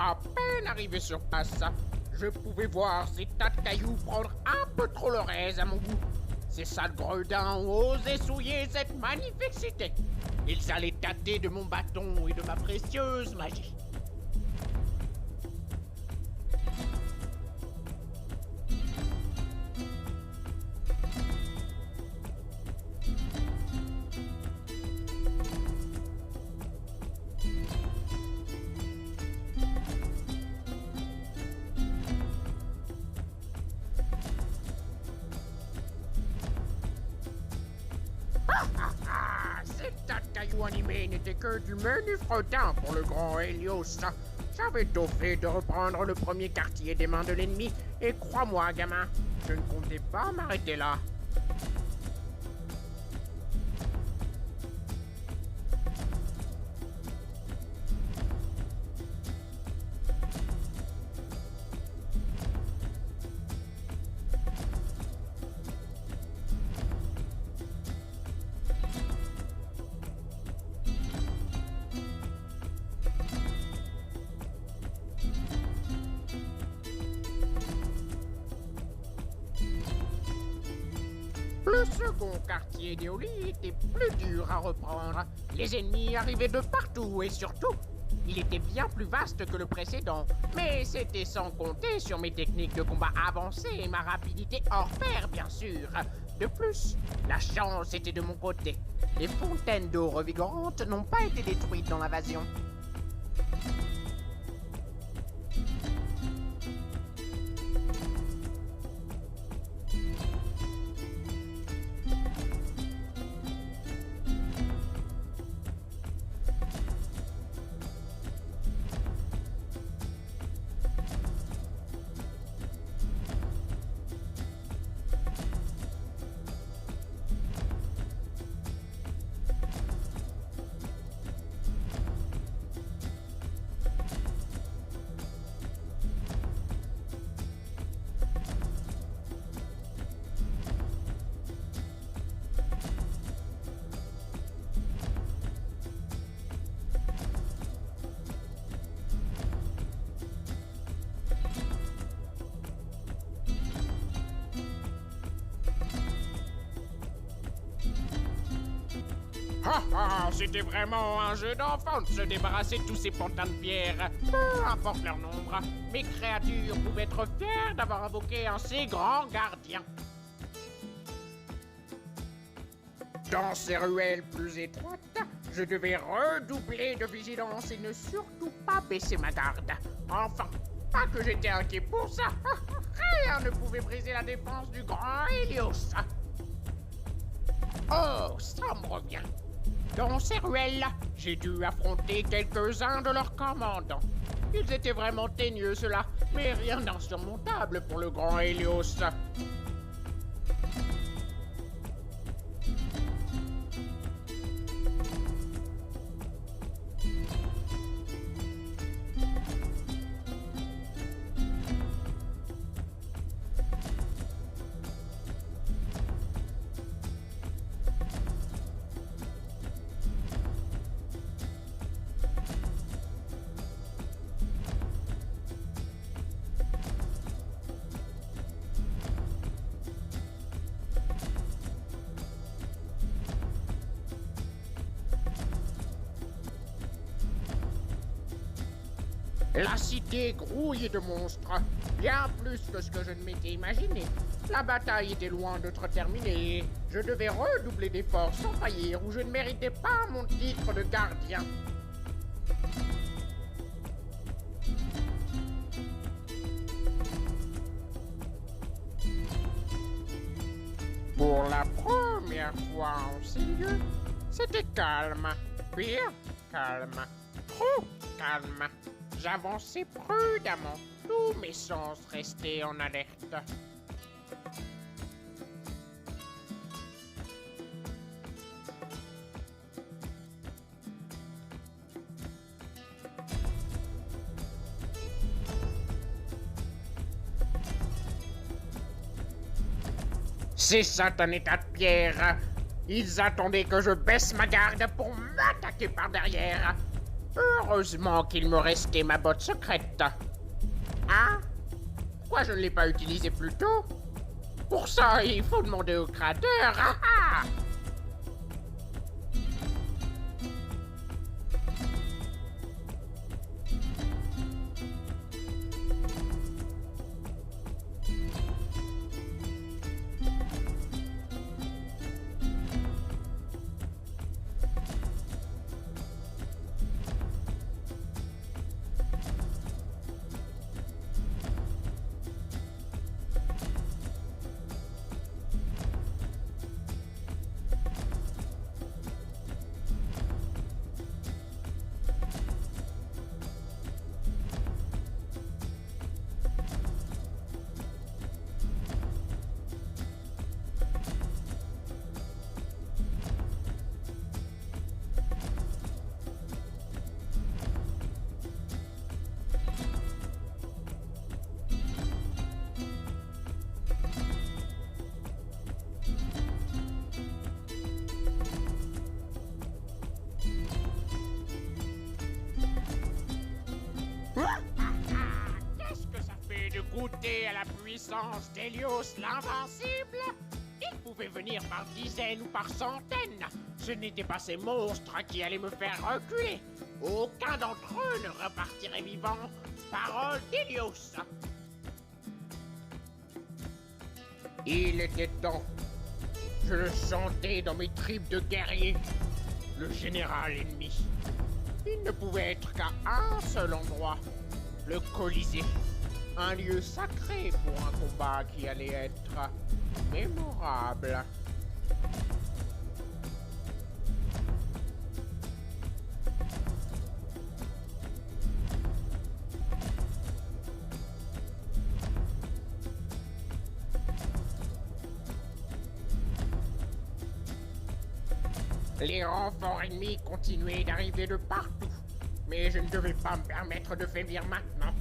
À peine arrivé sur place, je pouvais voir ces tas de cailloux prendre un peu trop leur aise à mon goût. Ces sales gredins ont osé souiller cette magnifique cité. Ils allaient tâter de mon bâton et de ma précieuse magie. Ces tas de cailloux animés n'étaient que du menu fretin pour le grand Hélios. J'avais tôt fait de reprendre le premier quartier des mains de l'ennemi, et crois-moi, gamin, je ne comptais pas m'arrêter là. Le second quartier d'Éolie était plus dur à reprendre. Les ennemis arrivaient de partout et surtout, il était bien plus vaste que le précédent. Mais c'était sans compter sur mes techniques de combat avancées et ma rapidité hors pair, bien sûr. De plus, la chance était de mon côté. Les fontaines d'eau revigorantes n'ont pas été détruites dans l'invasion. Ah ah, c'était vraiment un jeu d'enfant de se débarrasser de tous ces pantins de pierre. Peu importe leur nombre, mes créatures pouvaient être fières d'avoir invoqué un si grand gardien. Dans ces ruelles plus étroites, je devais redoubler de vigilance et ne surtout pas baisser ma garde. Enfin, pas que j'étais inquiet pour ça. Rien ne pouvait briser la défense du grand Hélios. Oh, ça me revient. Dans ces ruelles, j'ai dû affronter quelques-uns de leurs commandants. Ils étaient vraiment teigneux, ceux-là, mais rien d'insurmontable pour le grand Hélios. La cité grouille de monstres, bien plus que ce que je ne m'étais imaginé. La bataille était loin d'être terminée. Je devais redoubler d'efforts sans faillir ou je ne méritais pas mon titre de gardien. Pour la première fois en ces lieux, c'était calme, pire calme, trop calme. J'avançais prudemment, tous mes sens restaient en alerte. Ces satanés tas de pierre, ils attendaient que je baisse ma garde pour m'attaquer par derrière. Heureusement qu'il me restait ma botte secrète. Hein? Pourquoi je ne l'ai pas utilisée plus tôt? Pour ça, il faut demander au créateur. Ah ah! Qu'est-ce que ça fait de goûter à la puissance d'Hélios l'invincible? Ils pouvaient venir par dizaines ou par centaines. Ce n'étaient pas ces monstres qui allaient me faire reculer. Aucun d'entre eux ne repartirait vivant. Parole d'Hélios. Il était temps. Je le sentais dans mes tripes de guerrier. Le général ennemi. Il ne pouvait être qu'à un seul endroit. Le Colisée. Un lieu sacré pour un combat qui allait être mémorable. Les renforts ennemis continuaient d'arriver de partout. Mais je ne devais pas me permettre de faiblir maintenant.